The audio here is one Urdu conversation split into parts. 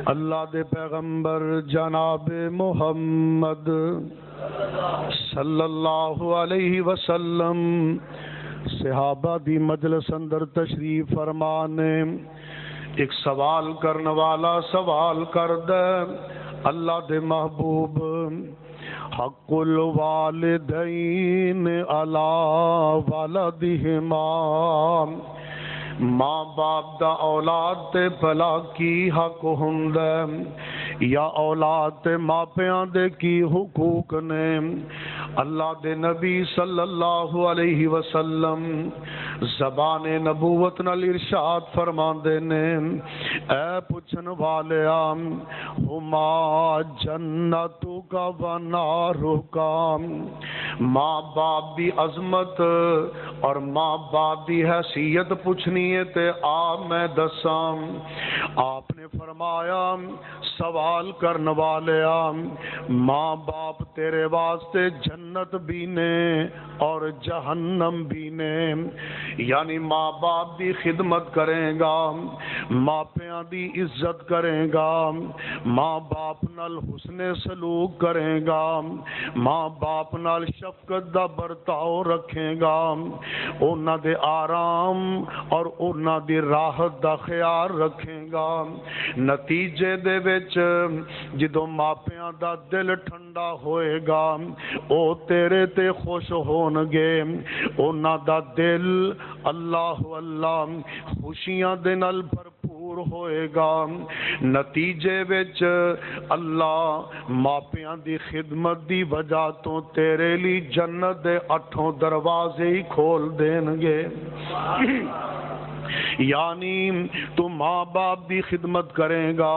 اللہ دے پیغمبر جناب محمد صلی اللہ علیہ وسلم صحابہ دی مجلس اندر تشریف فرمانے ایک سوال کرنے والا سوال کر دے اللہ دے محبوب حق الوالدین علی ولدہما ماں باپ دا اولاد تے بھلا کی حق ہوندا یا اولاد تے ماپیاں دے کی حقوق نے اللہ دے نبی صلی اللہ علیہ وسلم زبان نبوت نال ارشاد فرماندے نے اے پوچھن والیا ہما جنتک و نارک ماں باپ دی عظمت اور ماں باپ دی حیثیت پوچھنی ہے تے آ میں دساں آپ نے فرمایا سوال کرنے والیا ماں باپ تیرے واسطے جنت بھی نے اور جہنم بھی نے یعنی ماں باپ دی خدمت کریں گا ماں پیاں دی عزت کریں گا ماں باپ نال حسن سلوک کریں گا ماں باپ نال شفقت دا برتاؤ رکھیں گا انہاں دے آرام اور انہاں دی راحت دا خیال رکھیں گا نتیجے دے وچ جدوں ماپیاں دا دل ٹھنڈا ہوئے گا او تیرے تے خوش ہون گے انہاں دا دل اللہ اللہ خوشیاں دے نال بھرپور ہوئے گا نتیجے وچ اللہ ماپیاں دی خدمت دی وجہ تو تیرے لی جنت دے 8 دروازے ہی کھول دین گے یعنی تو ماں باپ دی خدمت کریں گا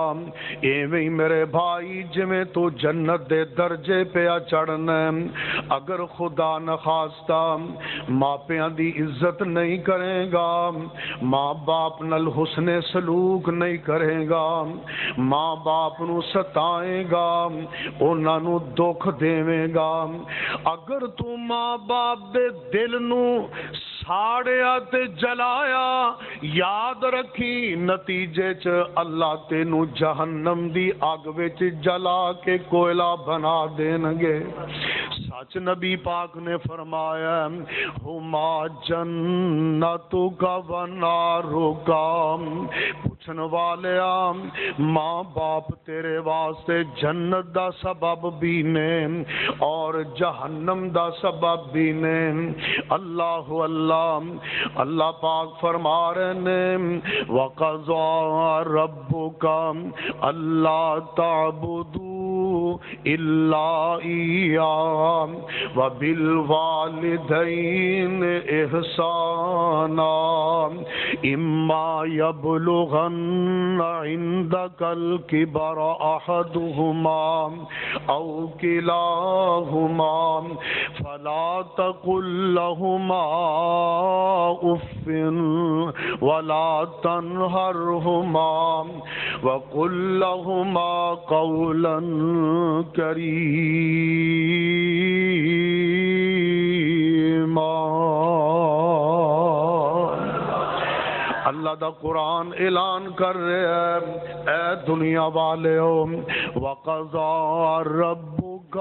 ایویں میرے بھائی جویں تو جنت دے درجے پہ چڑھنا اگر خدا نخواستہ ماں پیاں دی عزت نہیں کرے گا ماں باپ نال حسن سلوک نہیں کرے گا ماں باپ نو ستائے گا انہاں نو دکھ دیویں گا اگر تو ماں باپ دے دل نو ساڑیا تے جلایا یاد رکھی نتیجے چ اللہ تینو جہنم دی اگ وچ جلا کے کوئلہ بنا دین گے سچ نبی پاک نے فرمایا ہما جنتک و نارک پوچھن والیا ماں باپ تیرے واسطے جنت دا سبب بھی نے اور جہنم دا سبب بھی نے اللہ اللہ پاک فرما رہے نے وَقَضَىٰ رَبُّكَ أَلَّا تَعْبُدُوا إِلَّا إِيَّاهُ وَبِالْوَالِدَيْنِ إِحْسَانًا إِمَّا يَبْلُغَنَّ عِندَكَ الْكِبَرَ أَحَدُهُمَا أَوْ كِلَاهُمَا فَلَا تَقُل لَّهُمَا أُفٍّ وَلَا تَنْهَرْهُمَا وَقُل لَّهُمَا قَوْلًا كَرِيمًا اللہ دا قرآن اعلان کر رہے ہیں اے دنیا والےو وَقَضَىٰ رَبُّكَ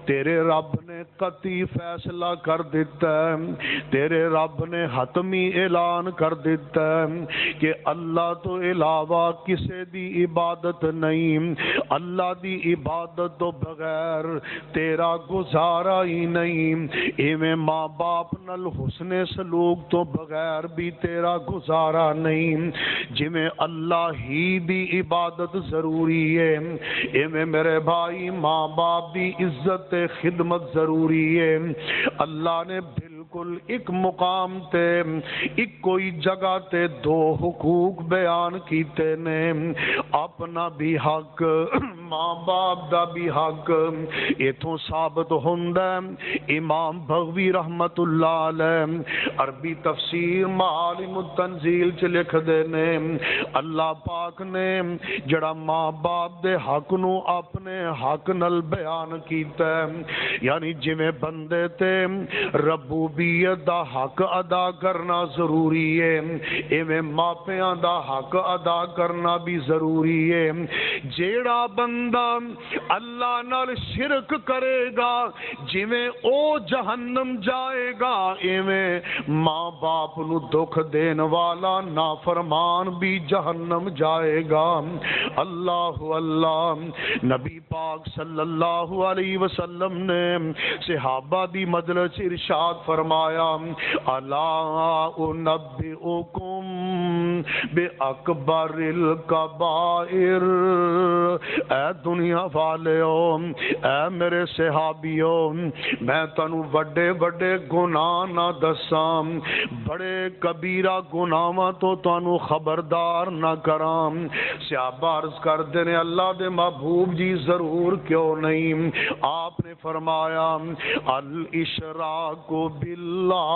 تیرے رب نے قطعی فیصلہ کر دیتا ہے تیرے رب نے حتمی اعلان کر دیتا ہے کہ اللہ تو علاوہ کسے دی عبادت نہیں اللہ دی عبادت تو بغیر تیرا گزارا ہی نہیں ایویں ماں باپ نال حسن سلوک تو بغیر بھی تیرا گزارا نہیں جویں اللہ ہی دی عبادت ضروری ہے ایویں میرے بھائی ماں باپ دی عزت خدمت ضروری ہے اللہ نے بالکل ایک مقام تے ایک کوئی جگہ تے 2 حقوق بیان کیتے نے اپنا بھی حق ماں باپ دا بھی حق ایتھوں ثابت ہوندا ہے۔ امام بغوی رحمت اللہ علیہ عربی تفسیر معالم التنزیل چ لکھ دے نے اللہ پاک نے جڑا ماں باپ دے حق نو اپنے حق نال بیان کیتا ہے، یعنی جویں بندے تے ربوبیت دا حق ادا کرنا ضروری ہے، ایویں ماپیاں دا حق ادا کرنا بھی ضروری ہے۔ جیڑا بندہ اللہ نال شرک کرے گا جویں او جہنم جائے گا، ایویں ماں باپ نو دکھ دین والا نافرمان بھی جہنم جائے گا۔ اللہ اللہ، نبی پاک صلی اللہ علیہ وسلم نے صحابہ دی مجلس ارشاد فرمایا، الا انبئکم باکبر الکبائر، اے دنیا والےو، اے میرے صحابیوں، میں تانوں وڈے وڈے گناہ نہ دساں، بڑے کبیرہ گناہاں تو تانوں خبردار نہ کراں۔ صحابہ عرض کردے نے اللہ دے محبوب جی ضرور کیوں نہیں؟ آپ نے فرمایا الاشراک باللہ،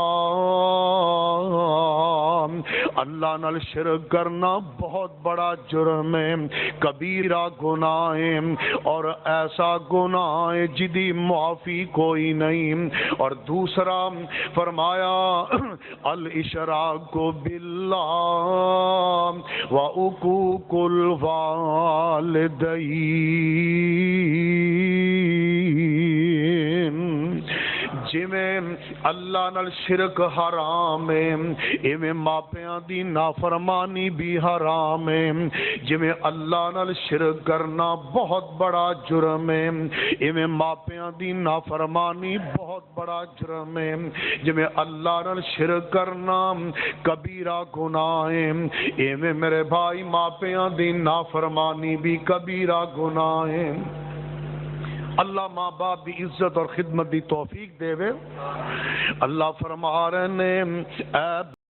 اللہ نال شرک کرنا بہت بڑا جرم ہے، کبیرہ گناہ ہے، اور ایسا گناہ ہے جدی معافی کوئی نہیں۔ اور دوسرا فرمایا الاشراک باللہ وعقوق الوالدین، جویں اللہ نال شرک حرام ہے، ایویں ماپیاں دی نافرمانی بھی حرام ہے۔ جویں اللہ نال شرک کرنا بہت بڑا جرم ہے، ایویں ماپیاں دی نافرمانی بہت بڑا جرم ہے۔ جویں اللہ نال شرک کرنا کبیرہ گناہ ہے، ایویں میرے بھائی ماپیاں دی نافرمانی بھی کبیرہ گناہ ہے۔ اللہ ماں باپ دی عزت اور خدمت دی توفیق دے وے۔ اللہ فرما رہے نے اے